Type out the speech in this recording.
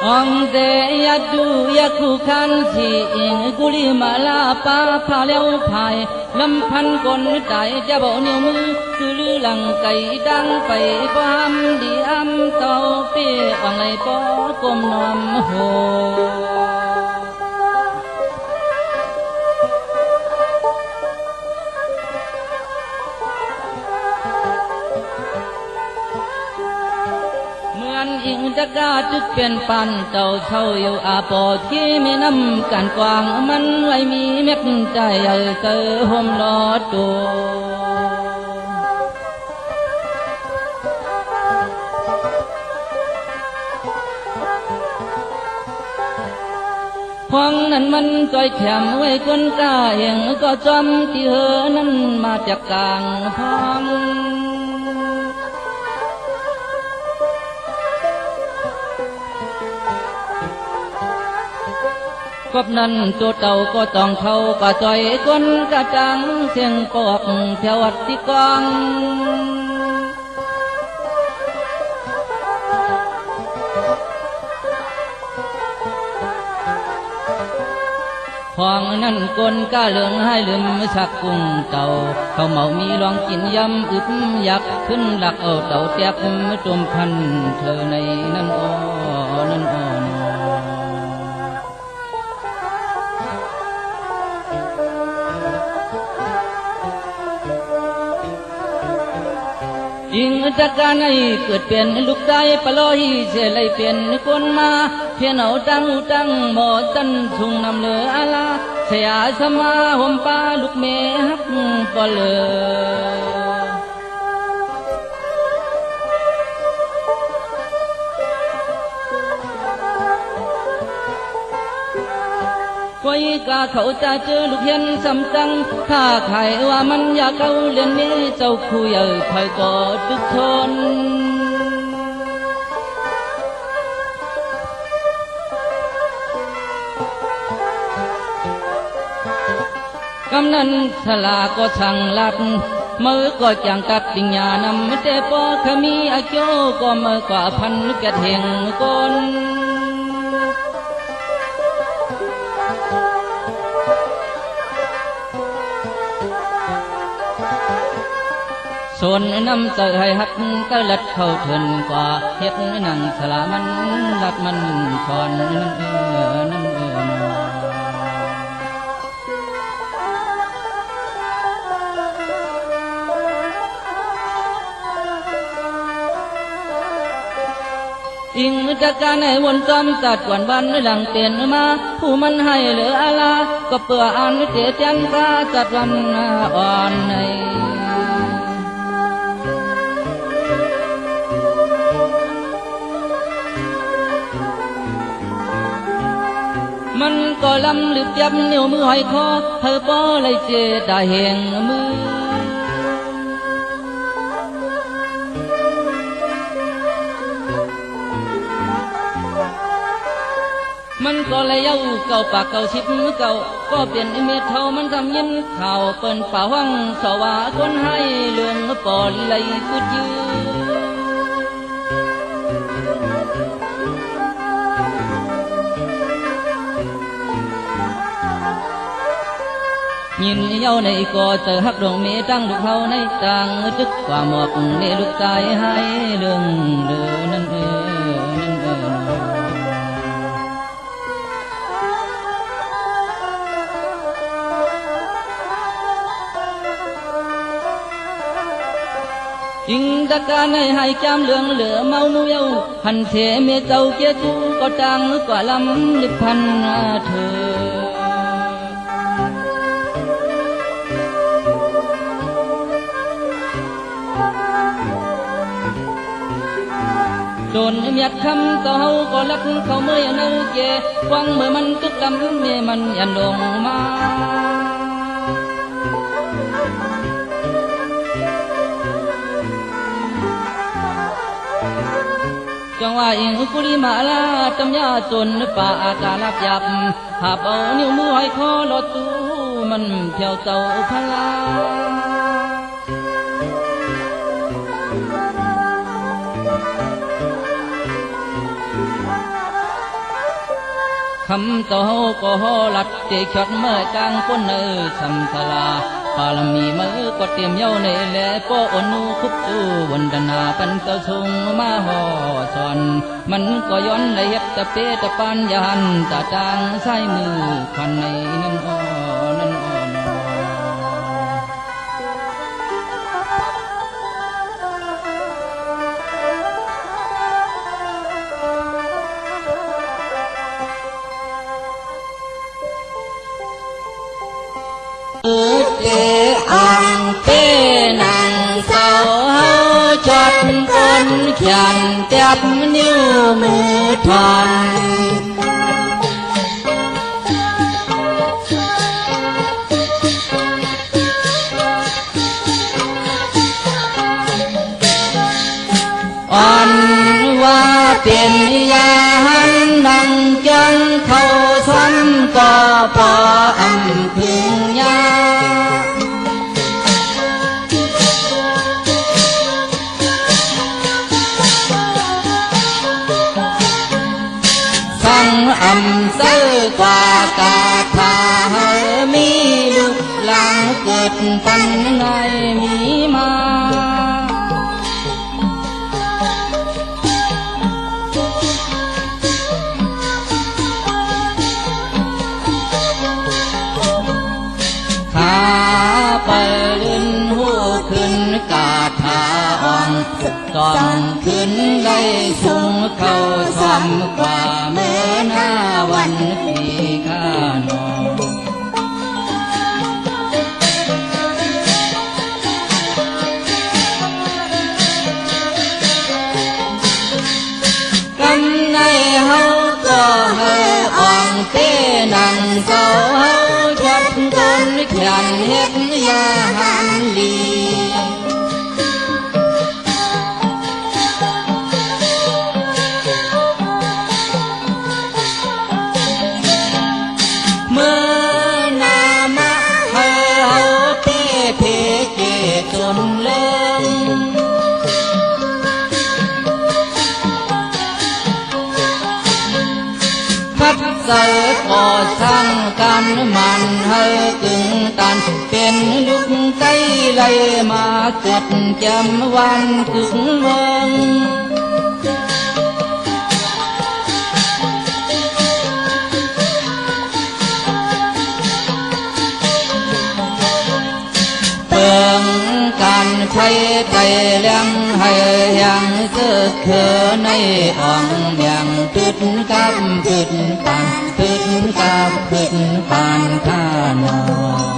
昂在呀都呀苦看起，古里马拉巴怕了派，lâmพันคนตายจะบอกนิ้วมือคือลือหลังไก่ดังไปบ่ห้ำดีอ้ำเต่าเปี้ยวังไหลปอกลมนอมโหอิงจะกาจึกเป็นปันเจ้าเช่าอยู่อาปอที่ไม่นำการกวางมันไว้มีเม็ดใจเกิดห่มรอดตัวพองนั้นมันจ่อยแขมไว้คนกาเองก็จอมที่เธอนั้นมาจากกลางพองกบนั้นตัวเต่าก็ต้องเท่าก็จ่อยคนกระจังเสียงปอกเทวัดที่กองพองนั้นคนก้าเหลืองให้ลืมสักกุ้งเต่าเขาเมามีลองกินยำอึบยักขึ้นหลักเอาเต่าแตกจมพันเธอในนั้นอ้อนั้นอ้ออิงจักการให้เกิดเป็นลูกใจปลอยเสียเลยเป็นคนมาเพียนเอาตั้งหมอจันชุงนำเลืออาลาเสียสมาห่มป้าลูกเมฮักปอเลก้อยกาเขาจะเจอลูกเห็นสำจังถ้าใครว่ามันอยากเอาเรื่องนี้เจ้าคุยคอยก็ตึกทนกำนันสลาก็สั่งลัดมือก็จังตัดติญญานำแต่พอขมีอาโจก็มือกว่าพันแกเทงคนส่วนน้ำใจให้หักก็ลัดเข้าเถินกว่าเฮ็ดนังสลามันลัดมันสอนนั่นอิงจากการในวนจอมตัดวันวันหลังเตียนมาผู้มันให้เหลืออาลาก็เปื่ออ่านเตียจันกาจัดวันอ่อนในมันก็ลำลึกยับนิ้วมือหอยคอเธอป้อเลยเจได้แห่งมือมันก็เลยเย้าเก่าปากเก่าชิบเก่าก็เปลี่ยนเม็ดเท่ามันทำยิ้มข่าวเปิ้นป่าวังสว่าคนให้เรื่องปอลีไหลกุดยืยินเย้าในก็เจอฮักดวงเมตั้งลูกเขาในต่างจึกกว่าหมอกเมลูกตายให้เรื่องเดินนั่นอิงตะการให้จำเรื่องเหลือเมาหนูเย้าพันเทเมเจ้าเกียจูก็จังกว่าลำลิบพันเธอโดนเมียดคำต่อเฮาก็ลักเขาเมื่อนั่งเย่ฟังเมื่อมันตุกดำเมื่อมันยันลงมาจังว่าอิงกุลิมาลาจำยาจนป่าอากาลับยับหาบเอานิ้วมือให้คอลอดตู้มันเที่ยวเจ้าพลา ำโตก็ลัดเตชดเมื่อกลางคนสัมสลาปาลมีมือก็เตรียมเย้าในแหล่ป้อนูคุบจูวันดนาปันเต้าทรงมาห่อสอนมันก็ย้อนในเย็บตะเปตะปานยานตาจางใส่มือควันในนั่นอ้อนั่นอ้อนเจอังเป้นังเศร้าเฮาจดคนเขียนจับนิ้วมือทอนอ่อนว่าเป็นยาหันดังจังเข้าซ้ำก็พออำพึงยาสั่งอำเสอกว่ากาถามีลูกหลังเกิดปันไงมีมาไปลื่นหูขึ้นกาถาอ่อนก่อนขึ้นได้สูงเข้าซ้ำกว่าเมื่อหน้าวันปีข้านองกำในเฮาก็เฮาอ่อนเต้นังเศร้าเฮาจับคนเขียนเฮ็ดยาหันลีเมื่อนามะเฮาเป้เพเจจนเลิงพัดใส่ก่อสร้างกันมันให้ตึงตันเป็นลูกไก่ไหลมาเกิดจำวันถึงเมืองเปิงการใช้ใจเลี้ยงให้ยังเกิดเคือในอ่องอย่างตึดกับตึดปานตึดกับตึดปานข้านอ